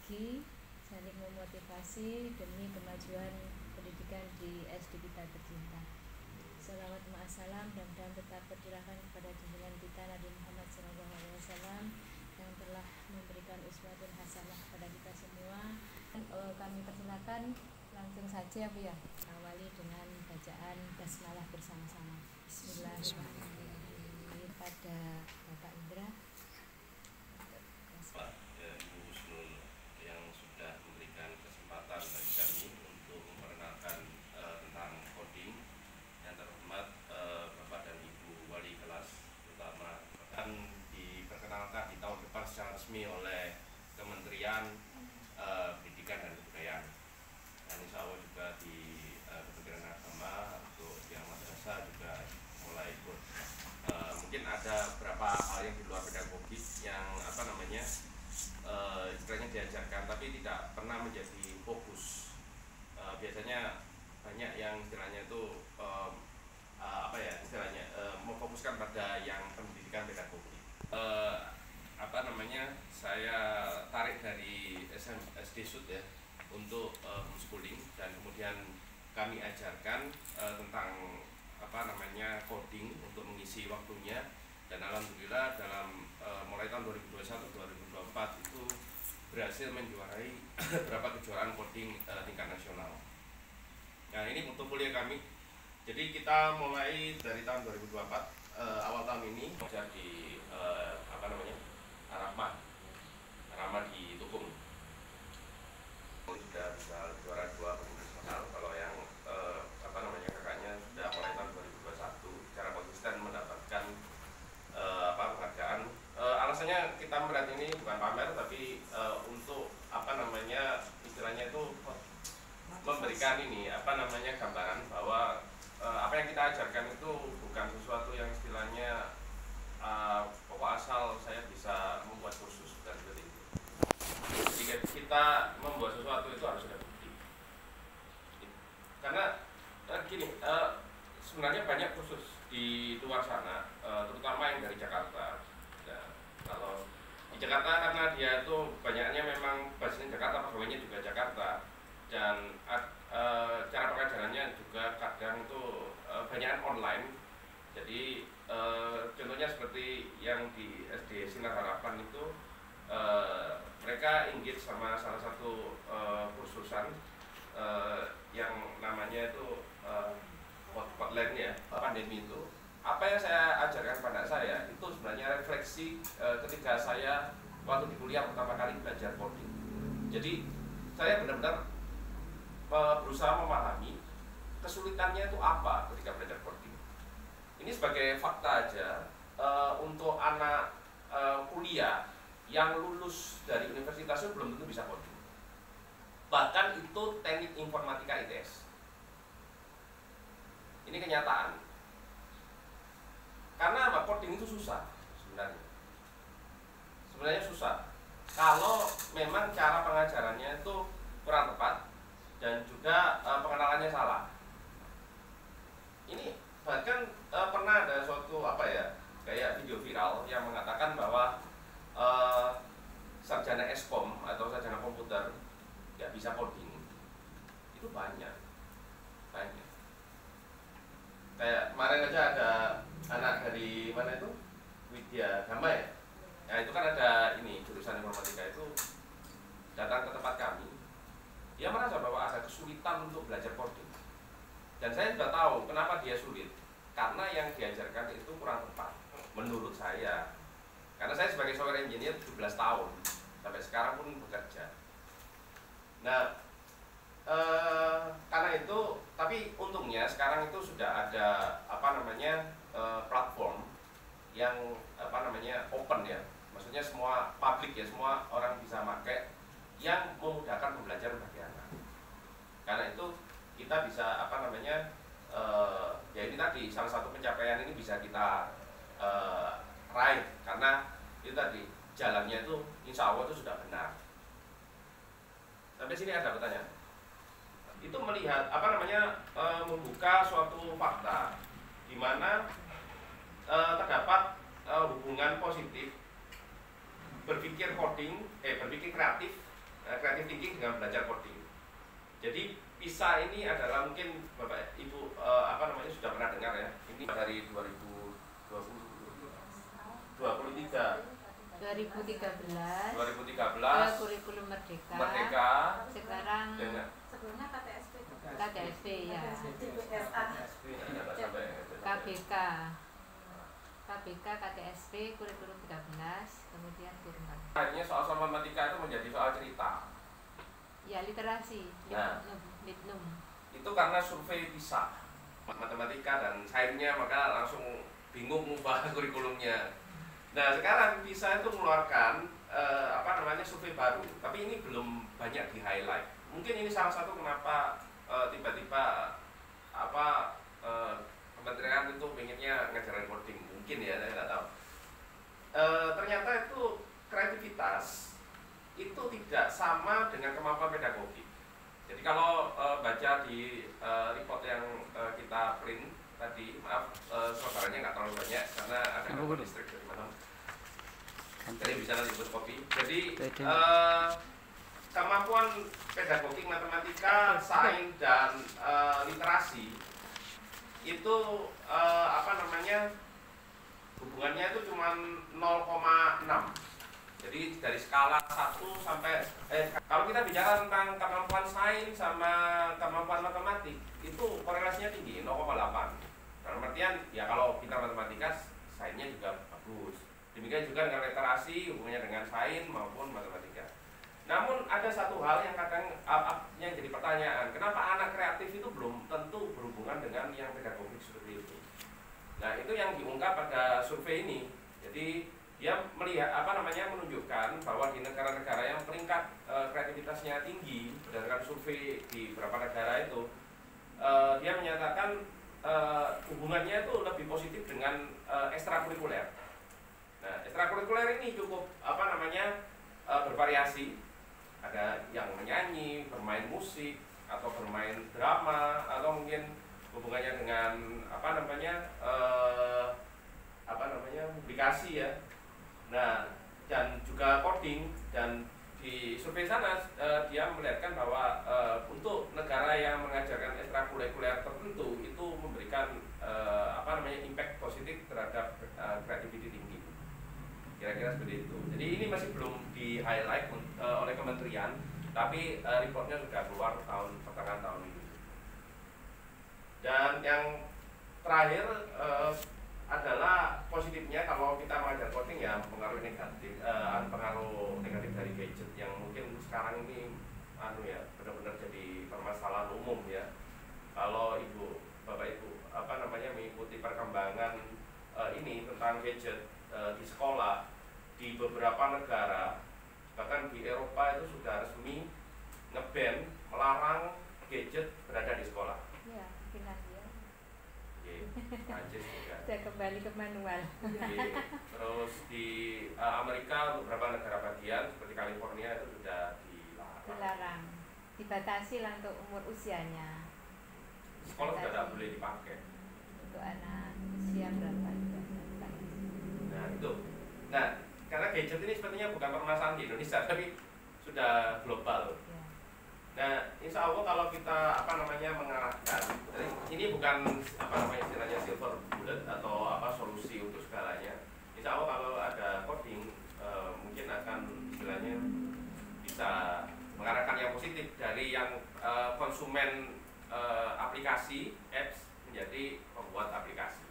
berbagi, saling memotivasi demi kemajuan pendidikan di SD kita tercinta. Salawat ma'assalam dan tetap tercurahkan kepada junjungan kita Nabi Muhammad SAW yang telah memberikan uswatun hasanah kepada kita semua. Kami persilakan langsung saja Bu ya, awali dengan bacaan basmalah bersama-sama. Bismillahirrahmanirrahim. Pada Bapak Indra. Ibu Husnul yang sudah memberikan kesempatan bagi kami untuk memperkenalkan tentang coding. Yang terhormat Bapak dan Ibu Wali kelas terutama akan diperkenalkan di tahun depan secara resmi oleh Kementerian Pendidikan dan Kebudayaan. Dan insya Allah juga di Kementerian Agama untuk yang madrasah juga mulai ikut. Mungkin ada beberapa hal yang di luar pedagogik yang istilahnya diajarkan tapi tidak pernah menjadi fokus. Biasanya banyak yang istilahnya itu memfokuskan pada yang pendidikan pedagogik. Saya tarik dari SD Sud ya untuk homeschooling, dan kemudian kami ajarkan tentang coding untuk mengisi waktunya, dan alhamdulillah dalam mulai tahun 2021-2024 itu berhasil menjuarai beberapa kejuaraan coding tingkat nasional. Nah, ini portofolio kami. Jadi kita mulai dari tahun 2024 awal tahun ini belajar di Arama di Tukung. Sudah bisa juara 2 nasional. Kalau yang kakaknya sudah mulai tahun 2021 secara konsisten mendapatkan penghargaan. Alasannya kita melihat ini bukan pamer tapi untuk istilahnya itu memberikan gambaran bahwa apa yang kita ajarkan itu bukan sesuatu yang istilahnya pokok asal saya bisa membuat kursus dan seperti itu. Jika kita membuat sesuatu itu harus ada bukti. Karena sebenarnya banyak kursus di luar sana, terutama yang dari Jakarta. Nah, kalau di Jakarta karena dia itu banyaknya memang basisnya Jakarta, pegawainya juga Jakarta, dan cara pengajarannya juga kadang itu banyak online. Jadi contohnya seperti yang di SD Sinar Harapan itu mereka engage sama salah satu kursusan yang namanya itu hotline ya, pandemi itu. Apa yang saya ajarkan pada saya itu sebenarnya refleksi ketika saya waktu di kuliah pertama kali belajar coding. Jadi saya benar-benar berusaha memahami kesulitannya itu apa ketika belajar coding. Ini sebagai fakta aja untuk anak kuliah yang lulus dari universitas itu belum tentu bisa coding. Bahkan itu teknik informatika ITS. Ini kenyataan. Karena apa? Coding itu susah sebenarnya. Sebenarnya susah. Kalau memang cara pengajarannya itu kurang tepat dan juga pengenalannya salah. Ini bahkan pernah ada suatu kayak video viral yang mengatakan bahwa sarjana Eskom atau sarjana komputer nggak bisa coding. Itu banyak. Kayak kemarin aja ada anak dari mana itu, Widya Dhamma ya. Nah itu kan ada jurusan informatika itu datang ke tempat kami. Dia merasa bahwa ada kesulitan untuk belajar coding. Dan saya sudah tahu kenapa dia sulit. Karena yang diajarkan itu kurang tepat menurut saya. Karena saya sebagai software engineer 17 tahun sampai sekarang pun bekerja. Nah, karena itu, tapi untungnya sekarang itu sudah ada platform yang open ya. Maksudnya semua publik ya, semua orang bisa pakai, yang memudahkan pembelajaran bagi anak. Karena itu kita bisa ya ini tadi salah satu pencapaian ini bisa kita raih karena itu tadi jalannya itu insya Allah itu sudah benar. Sampai sini ada pertanyaan? Itu melihat membuka suatu fakta di mana terdapat hubungan positif berpikir kreatif creative thinking dengan belajar coding. Jadi PISA ini adalah mungkin Bapak Ibu sudah pernah dengar ya. Ini dari 2023 kurikulum Merdeka. Sekarang dengan sebelumnya KTSP ya. KBK, KTSP, kurikulum 13, kemudian kurma. Akhirnya soal matematika itu menjadi soal cerita. Ya, literasi, litnum. Itu karena survei PISA matematika dan sainsnya, maka langsung bingung mengubah kurikulumnya. Nah, sekarang PISA itu mengeluarkan survei baru, tapi ini belum banyak di highlight. Mungkin ini salah satu kenapa tiba-tiba kementerian itu pengennya ngajarin coding, mungkin ya, saya nggak tahu. Ternyata itu kreativitas itu tidak sama dengan kemampuan pedagogik. Jadi kalau baca di report yang kita print tadi, maaf saudaranya nggak terlalu banyak karena ada gangguan listrik dari mana. Jadi bisa nanti buat kopi. Jadi kemampuan pedagogik matematika, sains dan literasi itu hubungannya itu cuma 0,6. Jadi dari skala 1 sampai kalau kita bicara tentang kemampuan sains sama kemampuan matematik itu korelasinya tinggi 0,8. Dalam artian ya kalau kita matematika sainsnya juga bagus. Demikian juga dengan literasi hubungannya dengan sains maupun matematika. Namun ada satu hal yang kadang yang jadi pertanyaan, kenapa anak kreatif itu belum tentu berhubungan dengan yang pedagogik seperti itu. Nah, itu yang diungkap pada survei ini. Jadi dia melihat menunjukkan bahwa di negara-negara yang peringkat kreativitasnya tinggi berdasarkan survei di beberapa negara itu, dia menyatakan hubungannya itu lebih positif dengan ekstrakurikuler. Nah, ekstrakurikuler ini cukup bervariasi. Ada yang menyanyi, bermain musik, atau bermain drama, atau mungkin hubungannya dengan publikasi ya. Nah, dan juga coding. Dan di survei sana dia melihatkan bahwa untuk negara yang mengajarkan ekstrakurikuler tertentu itu memberikan impact positif terhadap creativity tinggi. Kira-kira seperti itu. Jadi ini masih belum di highlight oleh kementerian, tapi reportnya sudah keluar pertengahan tahun ini. Dan yang terakhir adalah positifnya kalau kita mengajar coding ya pengaruh negatif dari gadget yang mungkin sekarang ini benar-benar jadi permasalahan umum ya. Kalau Bapak Ibu mengikuti perkembangan ini tentang gadget di sekolah di beberapa negara, bahkan di Eropa itu sudah resmi nge-ban, melarang gadget berada di sekolah. Ya, Finlandia. Prancis juga. Sudah kembali ke manual. Terus di Amerika beberapa negara bagian seperti California itu sudah dilarang. Dibatasi lah untuk umur usianya. Sekolah sudah tidak boleh dipakai. Untuk anak usia berapa juga. Nah itu. Nah karena gadget ini sepertinya bukan permasalahan di Indonesia tapi sudah global. Ya. Nah, insya Allah kalau kita mengarahkan, ini bukan istilahnya silver bullet atau solusi untuk segalanya. Insya Allah kalau ada coding mungkin akan istilahnya bisa mengarahkan yang positif dari yang konsumen aplikasi apps menjadi pembuat aplikasi.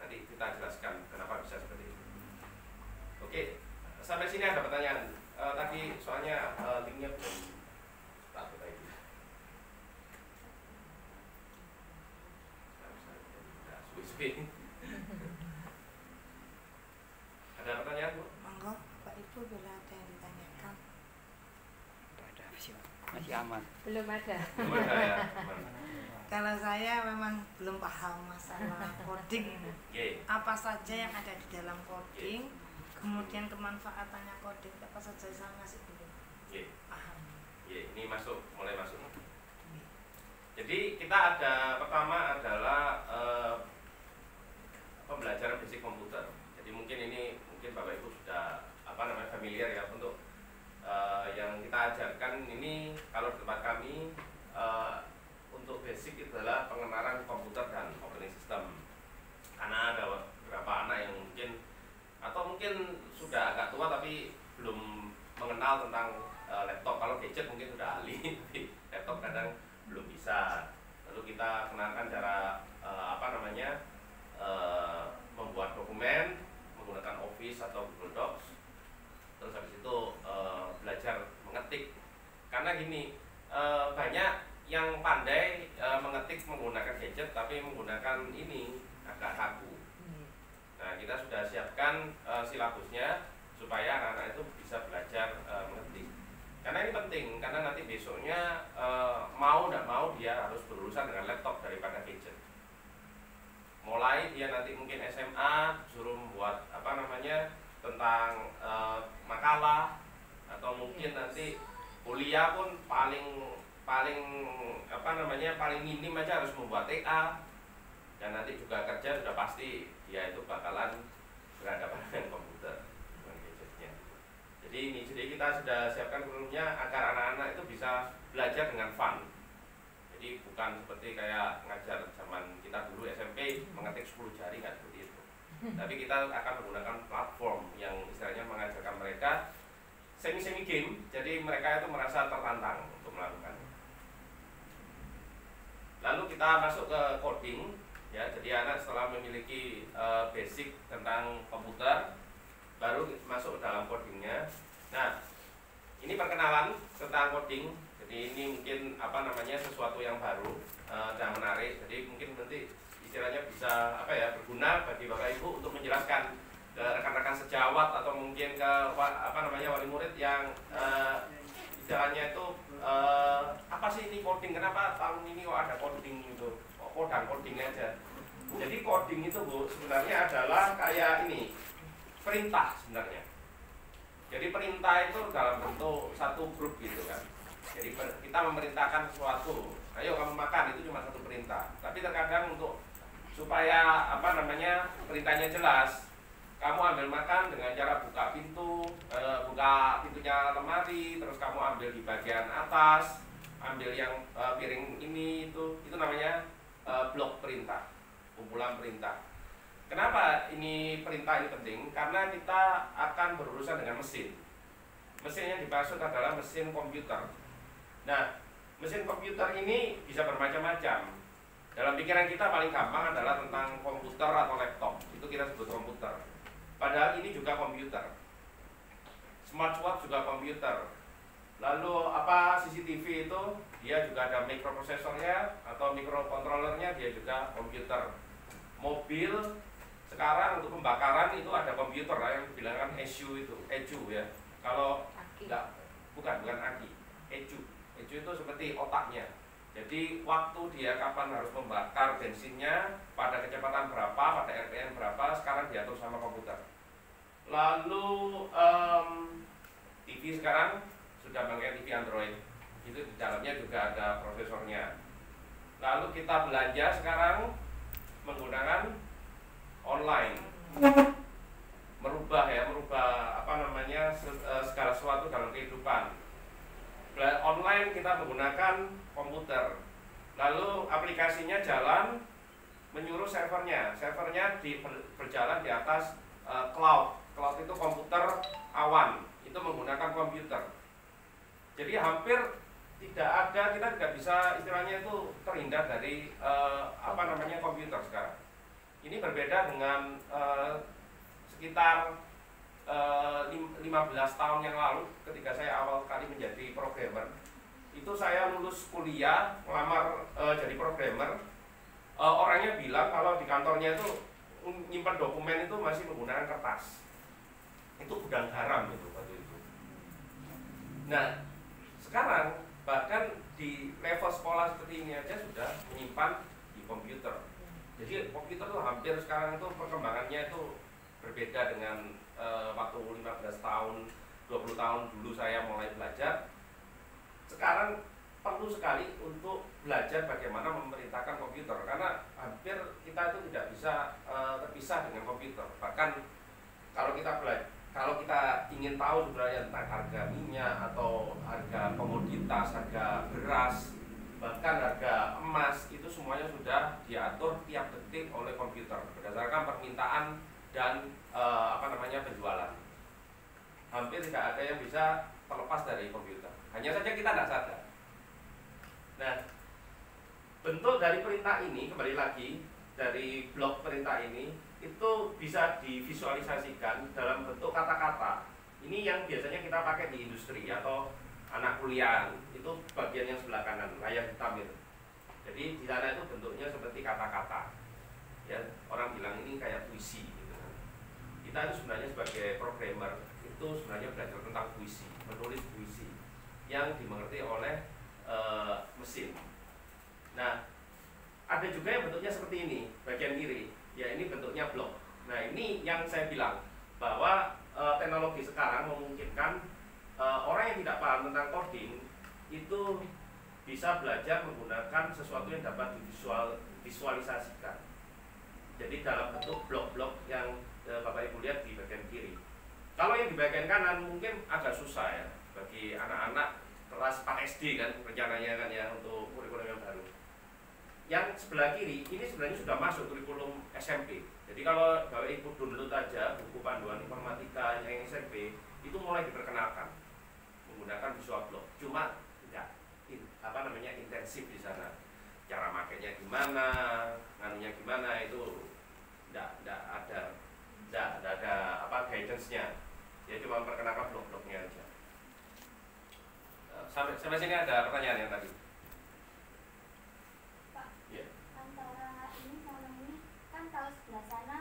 Nanti kita jelaskan kenapa bisa seperti itu. Oke, sampai sini ada pertanyaan. Tadi soalnya linknya belum. Ada pertanyaan Bu? Monggo, Pak Ibu bila ada yang ditanyakan. Ada sih, masih aman. Belum ada. Belum ada ya. Kalau saya memang belum paham masalah coding. Apa saja yang ada di dalam coding, kemudian kemanfaatannya coding, apa saja saya masih belum paham. Ini mulai masuk. Jadi kita ada pertama adalah pembelajaran basic komputer. Jadi mungkin Bapak Ibu sudah familiar ya untuk yang kita ajarkan akan ini agak kaku. Nah, kita sudah siapkan silabusnya supaya anak-anak itu bisa belajar mengetik. Karena ini penting, karena nanti besoknya mau tidak mau dia harus berurusan dengan laptop daripada gadget. Mulai dia nanti mungkin SMA suruh membuat tentang makalah, atau mungkin nanti kuliah pun paling minim aja harus membuat TA, dan nanti juga kerja sudah pasti dia itu bakalan berhadapan dengan komputer, dengan gadgetnya. Jadi kita sudah siapkan kurikulumnya agar anak-anak itu bisa belajar dengan fun. Jadi bukan seperti kayak ngajar zaman kita dulu SMP mengetik 10 jari, nggak seperti itu. Tapi kita akan menggunakan platform yang istilahnya mengajarkan mereka semi game, jadi mereka itu merasa tertantang untuk melakukannya. Lalu kita masuk ke coding, ya. Jadi anak setelah memiliki basic tentang komputer, baru masuk dalam codingnya. Nah, ini perkenalan tentang coding. Jadi ini mungkin sesuatu yang baru dan menarik. Jadi mungkin nanti istilahnya bisa berguna bagi Bapak Ibu untuk menjelaskan ke rekan-rekan sejawat atau mungkin ke wali murid yang istilahnya itu apa sih ini coding, kenapa tahun ini kok ada coding gitu, coding aja. Jadi coding itu Bu sebenarnya adalah kayak ini perintah sebenarnya. Jadi perintah itu dalam bentuk satu grup gitu kan. Jadi kita memerintahkan sesuatu, ayo kamu makan, itu cuma satu perintah. Tapi terkadang untuk supaya perintahnya jelas, kamu ambil makan dengan cara buka pintunya lemari, terus kamu ambil di bagian atas, ambil yang piring ini itu namanya blok perintah, kumpulan perintah. Kenapa ini perintah ini penting? Karena kita akan berurusan dengan mesin. Mesin yang dimaksud adalah mesin komputer. Nah, mesin komputer ini bisa bermacam-macam. Dalam pikiran kita paling gampang adalah tentang komputer atau laptop. Itu kita sebut komputer. Padahal ini juga komputer. Smartwatch juga komputer. Lalu CCTV itu dia juga ada microprosesornya atau microcontrollernya, dia juga komputer. Mobil sekarang untuk pembakaran itu ada komputer lah yang dibilangkan ECU ya. Kalau bukan aki, ECU itu seperti otaknya. Jadi waktu dia kapan harus membakar bensinnya, pada kecepatan berapa, pada RPM berapa, sekarang diatur sama komputer. Lalu TV sekarang sudah pakai TV Android, itu di dalamnya juga ada prosesornya. Lalu kita belanja sekarang menggunakan online, merubah segala sesuatu dalam kehidupan. Online kita menggunakan komputer, lalu aplikasinya jalan menyuruh servernya berjalan di atas cloud itu komputer awan, itu menggunakan komputer. Jadi hampir tidak ada, kita tidak bisa istilahnya itu terhindar dari komputer sekarang. Ini berbeda dengan sekitar 15 tahun yang lalu ketika saya awal kali menjadi programmer. Itu saya lulus kuliah, melamar jadi programmer. Orangnya bilang kalau di kantornya itu nyimpan dokumen itu masih menggunakan kertas. Itu gudang garam gitu waktu itu. Nah, sekarang bahkan di level sekolah seperti ini aja sudah menyimpan di komputer. Jadi komputer tuh hampir sekarang itu perkembangannya itu berbeda dengan waktu 15 tahun, 20 tahun dulu saya mulai belajar. Sekarang perlu sekali untuk belajar bagaimana memerintahkan komputer, karena hampir kita itu tidak bisa terpisah dengan komputer. Bahkan kalau kita ingin tahu sebenarnya tentang harga minyak atau harga komoditas, harga beras, bahkan harga emas, itu semuanya sudah diatur tiap detik oleh komputer berdasarkan permintaan dan penjualan. Hampir tidak ada yang bisa terlepas dari komputer. Hanya saja kita tidak sadar. Nah, bentuk dari perintah ini, kembali lagi dari blok perintah ini, itu bisa divisualisasikan dalam bentuk kata-kata. Ini yang biasanya kita pakai di industri atau anak kuliah. Itu bagian yang sebelah kanan, layar hitam itu. Jadi di sana itu bentuknya seperti kata-kata. ya orang bilang ini kayak puisi gitu. Kita itu sebenarnya sebagai programmer itu sebenarnya belajar tentang puisi, menulis puisi yang dimengerti oleh mesin. Nah, ada juga yang bentuknya seperti ini, bagian kiri, ya ini bentuknya blok. Nah, ini yang saya bilang bahwa teknologi sekarang memungkinkan orang yang tidak paham tentang coding itu bisa belajar menggunakan sesuatu yang dapat divisualisasikan. Jadi dalam bentuk blok-blok yang Bapak Ibu lihat di bagian kiri. Kalau yang di bagian kanan mungkin agak susah ya bagi anak-anak kelas 4 SD kan rencananya kan ya untuk kurikulum yang baru. Yang sebelah kiri ini sebenarnya sudah masuk kurikulum SMP. Jadi kalau Bapak Ibu download aja buku panduan informatika yang SMP itu mulai diperkenalkan menggunakan visual block. Cuma enggak intensif di sana. Cara makainya gimana, nganunya gimana itu enggak ada guidance-nya. Ya cuma memperkenalkan blok-bloknya aja. Sampai sini ada pertanyaan yang tadi. Pak, antara ini sama ini kan kalau sebelah sana